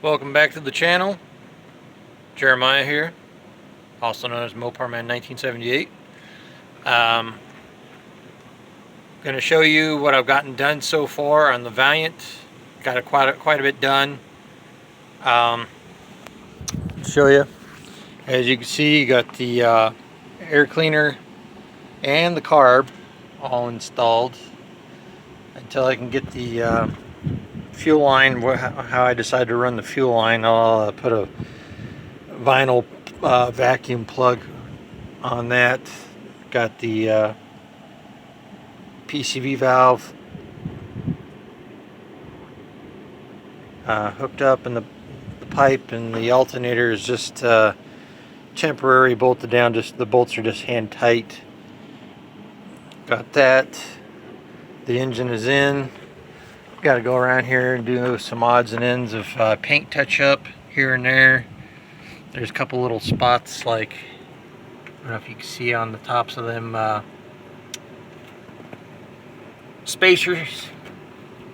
Welcome back to the channel. Jeremiah here, also known as Mopar Man 1978. Going to show you what I've gotten done so far on the Valiant. Got quite a bit done. Show you. As you can see, you got the air cleaner and the carb all installed. Until I can get the fuel line, how I decide to run the fuel line, I'll put a vinyl vacuum plug on that. Got the PCV valve hooked up, and the pipe and the alternator is just temporary bolted down. Just the bolts are just hand tight. Got that. The engine is in. Got to go around here and do some odds and ends of paint touch up here and there. There's a couple little spots, like, I don't know if you can see on the tops of them spacers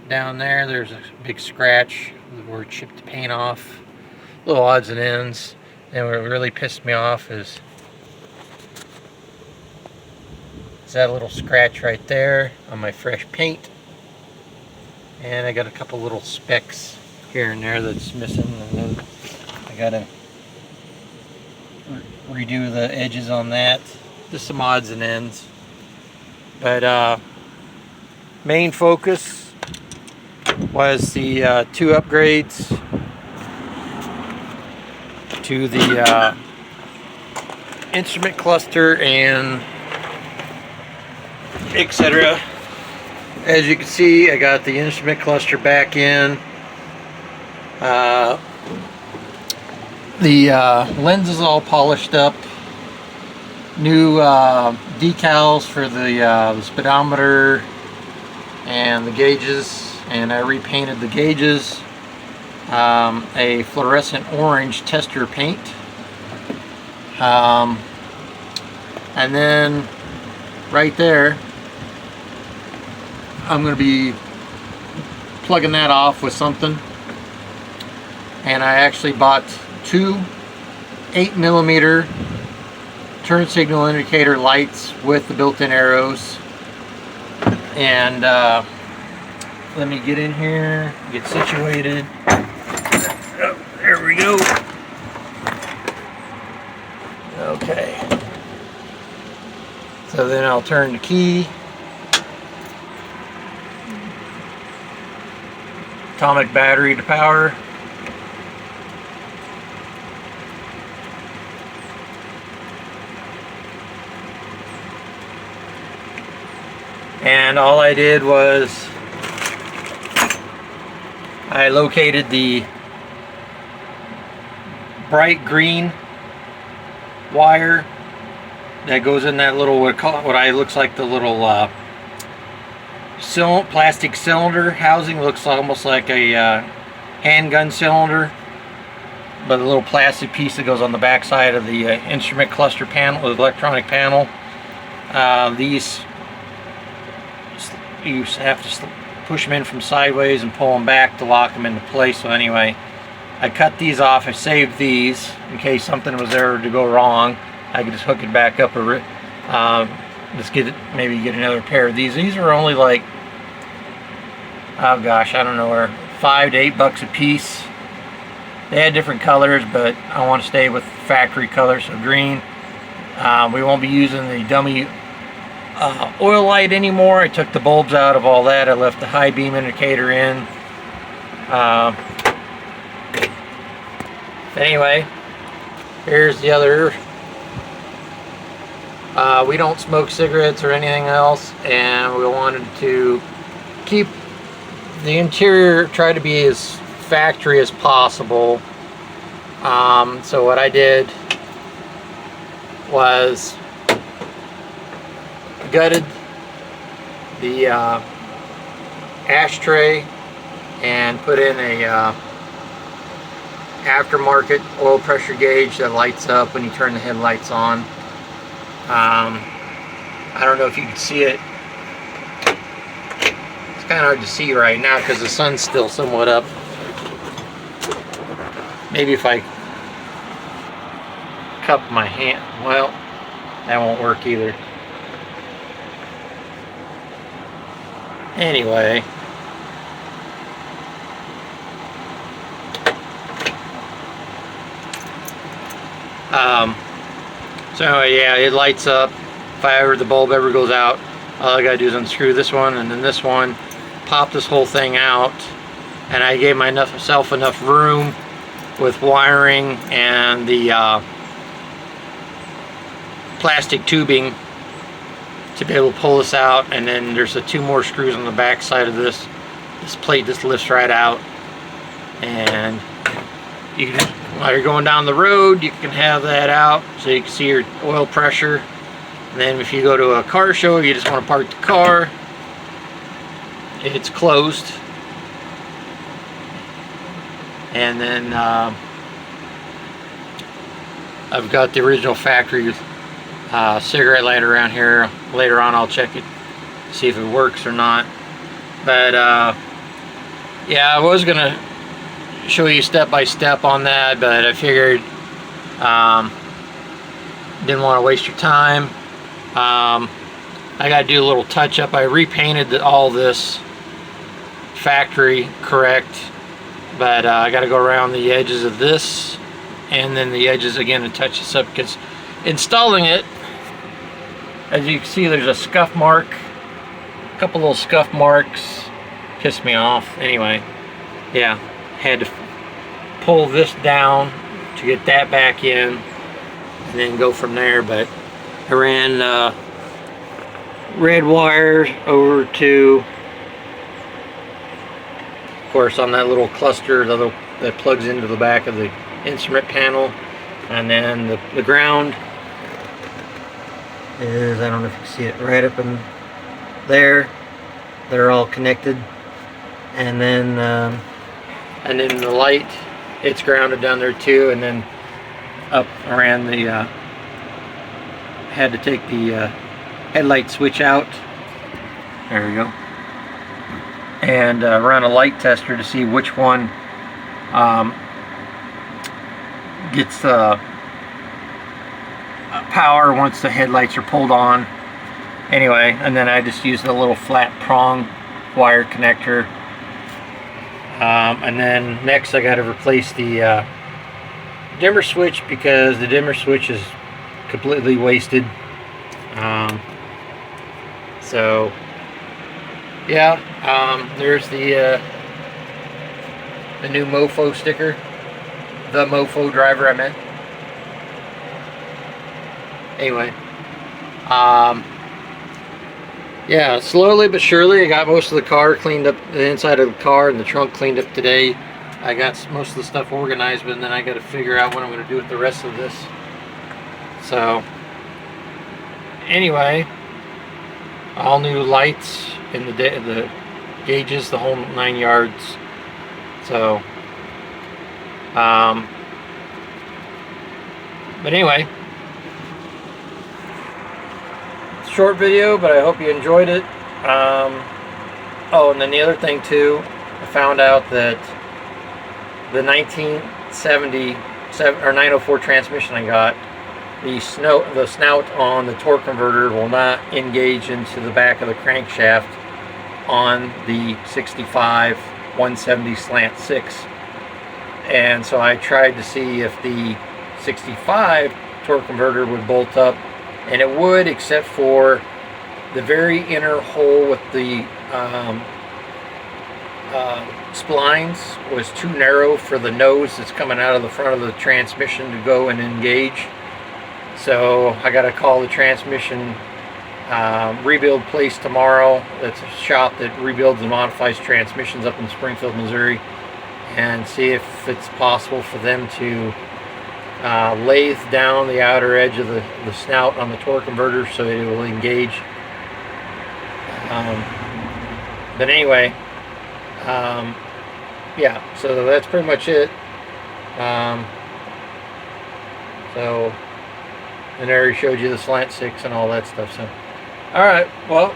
down there. There's a big scratch where it chipped the paint off. Little odds and ends. And what really pissed me off is that little scratch right there on my fresh paint. And I got a couple little specks here and there that's missing, and then I gotta redo the edges on that. Just some odds and ends. But main focus was the two upgrades to the instrument cluster and etc. As you can see, I got the instrument cluster back in. The lens is all polished up. New decals for the speedometer and the gauges, and I repainted the gauges. A fluorescent orange tester paint. And then right there, I'm going to be plugging that off with something. And I actually bought two 8mm turn signal indicator lights with the built-in arrows. And let me get in here, get situated. Oh, there we go. Okay. So then I'll turn the key. Atomic battery to power. And all I did was I located the bright green wire that goes in that little, what I looks like the little plastic cylinder housing. Looks almost like a handgun cylinder, but a little plastic piece that goes on the back side of the instrument cluster panel, the electronic panel. These, you have to push them in from sideways and pull them back to lock them into place. So anyway, I cut these off. I saved these in case something was there to go wrong. I could just hook it back up, or just maybe get another pair of these. These are only like, oh gosh, I don't know, where $5 to $8 a piece. They had different colors, but I want to stay with factory colors, so green. We won't be using the dummy oil light anymore. I took the bulbs out of all that. I left the high beam indicator in. Anyway, here's the other. We don't smoke cigarettes or anything else, and we wanted to keep the interior, try to be as factory as possible. So what I did was gutted the ashtray and put in a aftermarket oil pressure gauge that lights up when you turn the headlights on. I don't know if you can see it. It's kind of hard to see right now because the sun's still somewhat up. maybe if I cup my hand, well, that won't work either. Anyway, so anyway, yeah, it lights up. If the bulb ever goes out, all I gotta do is unscrew this one and then this one, pop this whole thing out, and I gave myself enough room with wiring and the plastic tubing to be able to pull this out. And then there's two more screws on the back side of this plate. This lifts right out, and you can, while you're going down the road, you can have that out so you can see your oil pressure. And then if you go to a car show, you just want to park the car, it's closed. And then I've got the original factory cigarette lighter around here. Later on I'll check it, see if it works or not. But yeah, I was gonna show you step by step on that, but I figured didn't want to waste your time. I got to do a little touch up. I repainted all this factory correct, but I got to go around the edges of this and then the edges again and touch this up, because installing it, as you can see, there's a scuff mark, a couple little scuff marks, pissed me off. Anyway, yeah, had to pull this down to get that back in and then go from there. But I ran red wire over to, of course, on that little cluster that plugs into the back of the instrument panel, and then the ground is, I don't know if you can see it, right up in there. They're all connected, and then the light, it's grounded down there too, and then up around the had to take the headlight switch out. There we go. And run a light tester to see which one gets power once the headlights are pulled on. Anyway, and then I just used a little flat prong wire connector. And then next I got to replace the dimmer switch, because the dimmer switch is completely wasted. So yeah, there's the new mofo sticker, the mofo driver I meant. Anyway, yeah, slowly but surely I got most of the car cleaned up, the inside of the car and the trunk cleaned up today. I got most of the stuff organized, but then I got to figure out what I'm going to do with the rest of this. So anyway, all new lights in the gauges, the whole 9 yards. So but anyway, short video, but I hope you enjoyed it. Oh, and then the other thing too, I found out that the 1977 or 904 transmission I got, the snout on the torque converter will not engage into the back of the crankshaft on the 65 170 slant 6. And so I tried to see if the 65 torque converter would bolt up, and it would, except for the very inner hole with the splines was too narrow for the nose that's coming out of the front of the transmission to go and engage. So I got to call the transmission rebuild place tomorrow. That's a shop that rebuilds and modifies transmissions up in Springfield, Missouri, and see if it's possible for them to lathe down the outer edge of the snout on the torque converter so it will engage. But anyway, yeah, so that's pretty much it. So, and I already showed you the slant 6 and all that stuff. So, alright, well,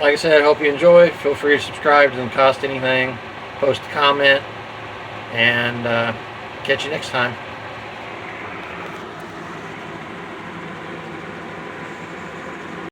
like I said, I hope you enjoy. Feel free to subscribe, it doesn't cost anything. Post a comment, and Catch you next time.